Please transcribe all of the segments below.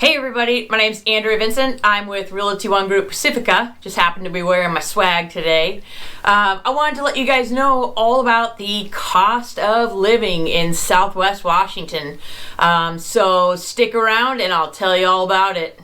Hey everybody, my name's Andrea Vincent. I'm with Realty One Group Pacifica. Just happened to be wearing my swag today. I wanted to let you guys know all about the cost of living in Southwest Washington. So stick around and I'll tell you all about it.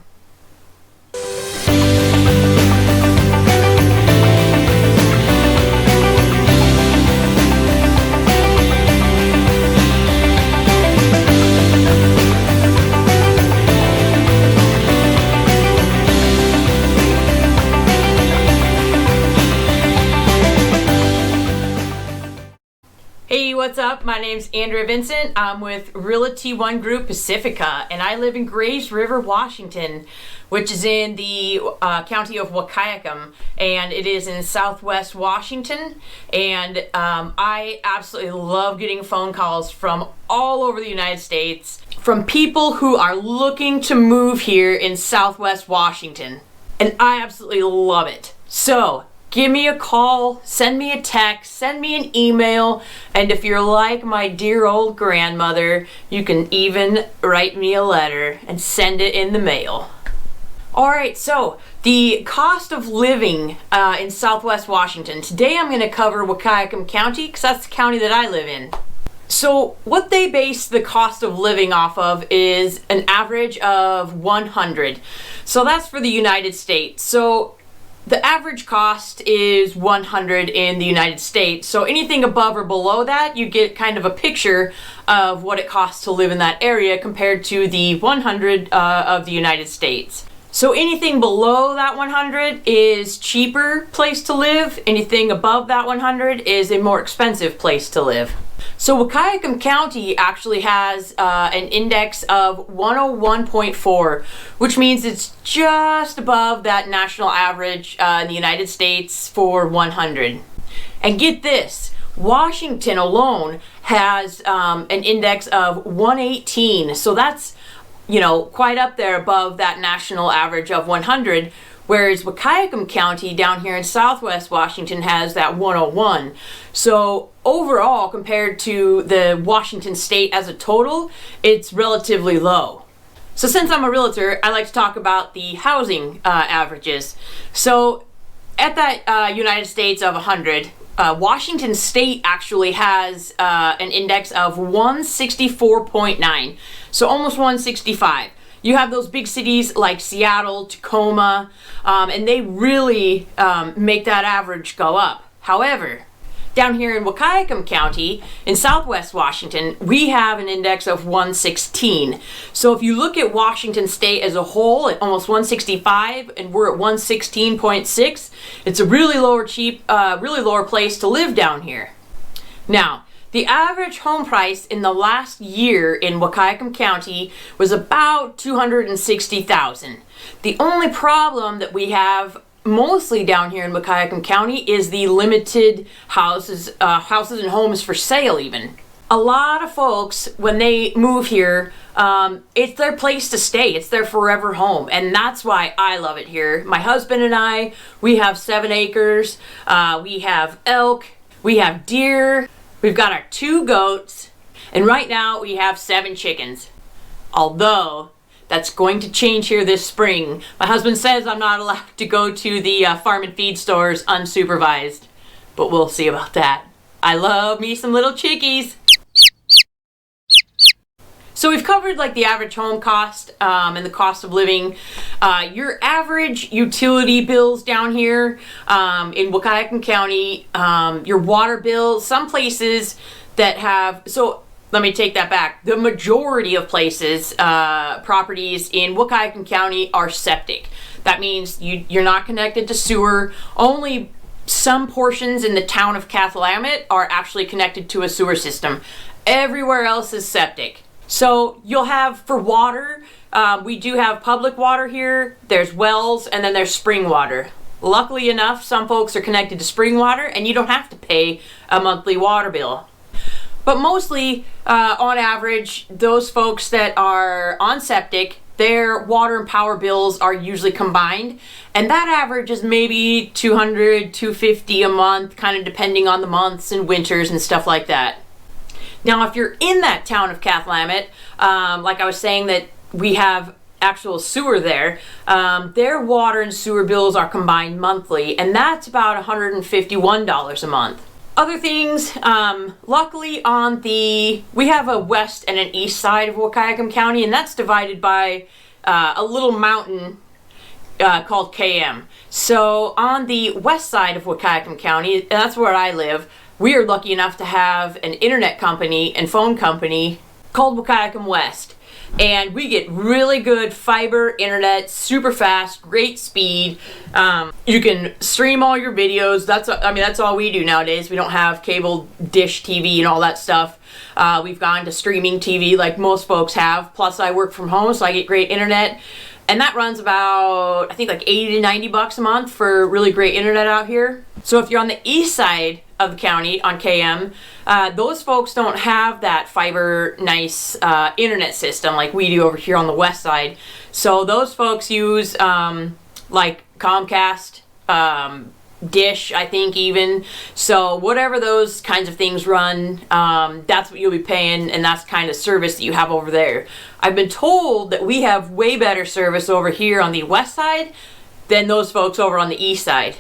Hey, what's up? My name's Andrea Vincent. I'm with Realty One Group Pacifica, and I live in Grays River, Washington, which is in the county of Wahkiakum, and it is in Southwest Washington. And I absolutely love getting phone calls from all over the United States, from people who are looking to move here in Southwest Washington, and I absolutely love it. So give me a call, send me a text, send me an email, and if you're like my dear old grandmother, you can even write me a letter and send it in the mail. Alright, so the cost of living in Southwest Washington. Today I'm going to cover Wahkiakum County because that's the county that I live in. So what they base the cost of living off of is an average of 100. So that's for the United States. So the average cost is 100 in the United States. So anything above or below that, you get kind of a picture of what it costs to live in that area compared to the 100 of the United States. So anything below that 100 is cheaper place to live. Anything above that 100 is a more expensive place to live. So Wahkiakum County actually has an index of 101.4, which means it's just above that national average in the United States for 100. And get this, Washington alone has an index of 118, so that's, you know, quite up there above that national average of 100. Whereas Wahkiakum County down here in Southwest Washington has that 101. So overall, compared to the Washington state as a total, it's relatively low. So since I'm a realtor, I like to talk about the housing averages. So at that United States of 100, Washington state actually has an index of 164.9, so almost 165. You have those big cities like Seattle, Tacoma, and they really make that average go up. However, down here in Wahkiakum County, in Southwest Washington, we have an index of 116. So if you look at Washington State as a whole at almost 165, and we're at 116.6, it's a really lower place to live down here. Now, the average home price in the last year in Wahkiakum County was about $260,000. The only problem that we have mostly down here in Wahkiakum County is the limited houses and homes for sale even. A lot of folks, when they move here, it's their place to stay. It's their forever home. And that's why I love it here. My husband and I, we have 7 acres. We have elk. We have deer. We've got our 2 goats, and right now we have 7 chickens. Although, that's going to change here this spring. My husband says I'm not allowed to go to the farm and feed stores unsupervised, but we'll see about that. I love me some little chickies. So we've covered like the average home cost and the cost of living. Your average utility bills down here in Wahkiakum County, your water bill, some places that have, so let me take that back. The majority of places, properties in Wahkiakum County are septic. That means you're not connected to sewer. Only some portions in the town of Cathlamet are actually connected to a sewer system. Everywhere else is septic. So you'll have for water, we do have public water here, there's wells, and then there's spring water. Luckily enough, some folks are connected to spring water and you don't have to pay a monthly water bill. But mostly, on average, those folks that are on septic, their water and power bills are usually combined, and that average is maybe $200, $250 a month, kind of depending on the months and winters and stuff like that. Now, if you're in that town of Cathlamet, like I was saying that we have actual sewer there, their water and sewer bills are combined monthly, and that's about $151 a month. Other things, luckily we have a west and an east side of Wahkiakum County, and that's divided by a little mountain called KM. So on the west side of Wahkiakum County, that's where I live, we are lucky enough to have an internet company and phone company called Wahkiakum West. And we get really good fiber internet, super fast, great speed. You can stream all your videos. That's all we do nowadays. We don't have cable dish TV and all that stuff. We've gone to streaming TV like most folks have. Plus I work from home, so I get great internet. And that runs about, I think, like 80 to 90 bucks a month for really great internet out here. So if you're on the east side of the county on KM, those folks don't have that fiber nice internet system like we do over here on the west side. So those folks use like Comcast, Dish, I think even. So whatever those kinds of things run, that's what you'll be paying, and that's the kind of service that you have over there. I've been told that we have way better service over here on the west side than those folks over on the east side.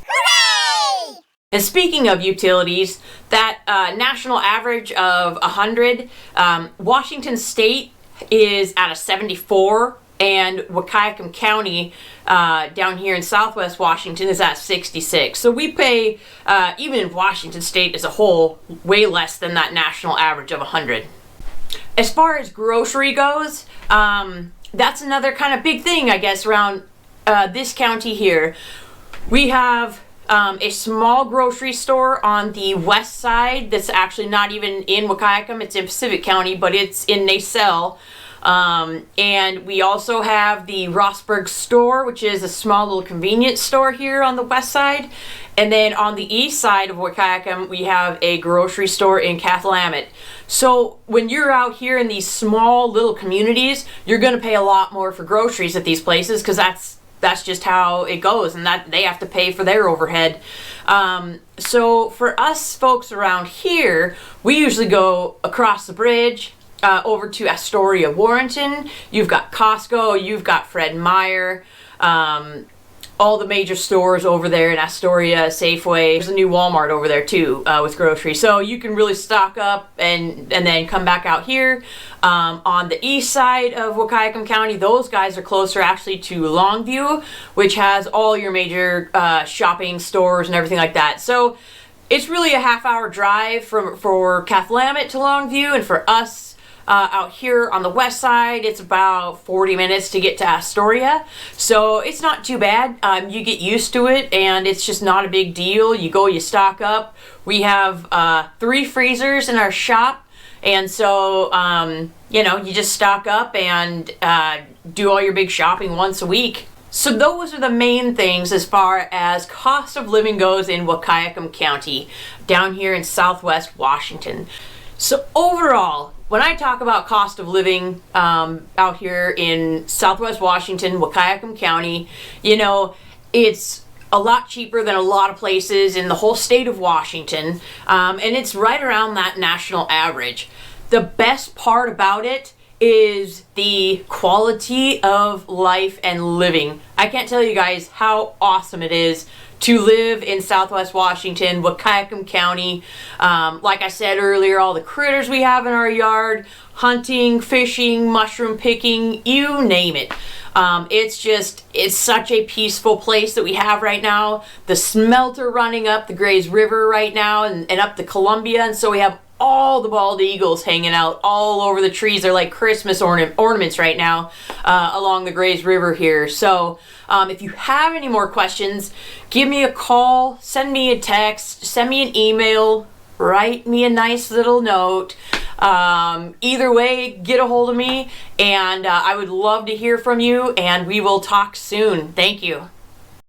Hooray! And speaking of utilities, that national average of 100, Washington State is at a 74, and Wahkiakum County down here in southwest Washington is at 66. So we pay, even in Washington State as a whole, way less than that national average of 100. As far as grocery goes, that's another kind of big thing, I guess, around this county here. We have a small grocery store on the west side that's actually not even in Wahkiakum. It's in Pacific County, but it's in Nacelle. And we also have the Rossburg store, which is a small little convenience store here on the west side. And then on the east side of Wahkiakum, we have a grocery store in Cathlamet. So when you're out here in these small little communities, you're going to pay a lot more for groceries at these places, because that's just how it goes, and that they have to pay for their overhead. So for us folks around here, we usually go across the bridge over to Astoria, Warrenton. You've got Costco, you've got Fred Meyer, all the major stores over there in Astoria, Safeway. There's a new Walmart over there too with groceries. So you can really stock up and then come back out here. On the east side of Wahkiakum County, those guys are closer actually to Longview, which has all your major shopping stores and everything like that. So it's really a half-hour drive for Cathlamet to Longview, and for us out here on the west side, it's about 40 minutes to get to Astoria. So it's not too bad. You get used to it, and it's just not a big deal. You go, you stock up. We have 3 freezers in our shop, and so you just stock up and do all your big shopping once a week. So those are the main things as far as cost of living goes in Wahkiakum County down here in southwest Washington. So overall, when I talk about cost of living out here in southwest Washington, Wahkiakum County, it's a lot cheaper than a lot of places in the whole state of Washington, and it's right around that national average. The best part about it is the quality of life and living. I can't tell you guys how awesome it is to live in southwest Washington, Wahkiakum County. Like I said earlier, all the critters we have in our yard, hunting, fishing, mushroom picking, you name it. It's such a peaceful place that we have right now. The smelter running up the Grays River right now and up the Columbia, and so we have all the bald eagles hanging out all over the trees. They're like Christmas ornaments right now along the Grays River here. So if you have any more questions, give me a call, send me a text, send me an email, write me a nice little note. Either way, get a hold of me, and I would love to hear from you, and we will talk soon. Thank you.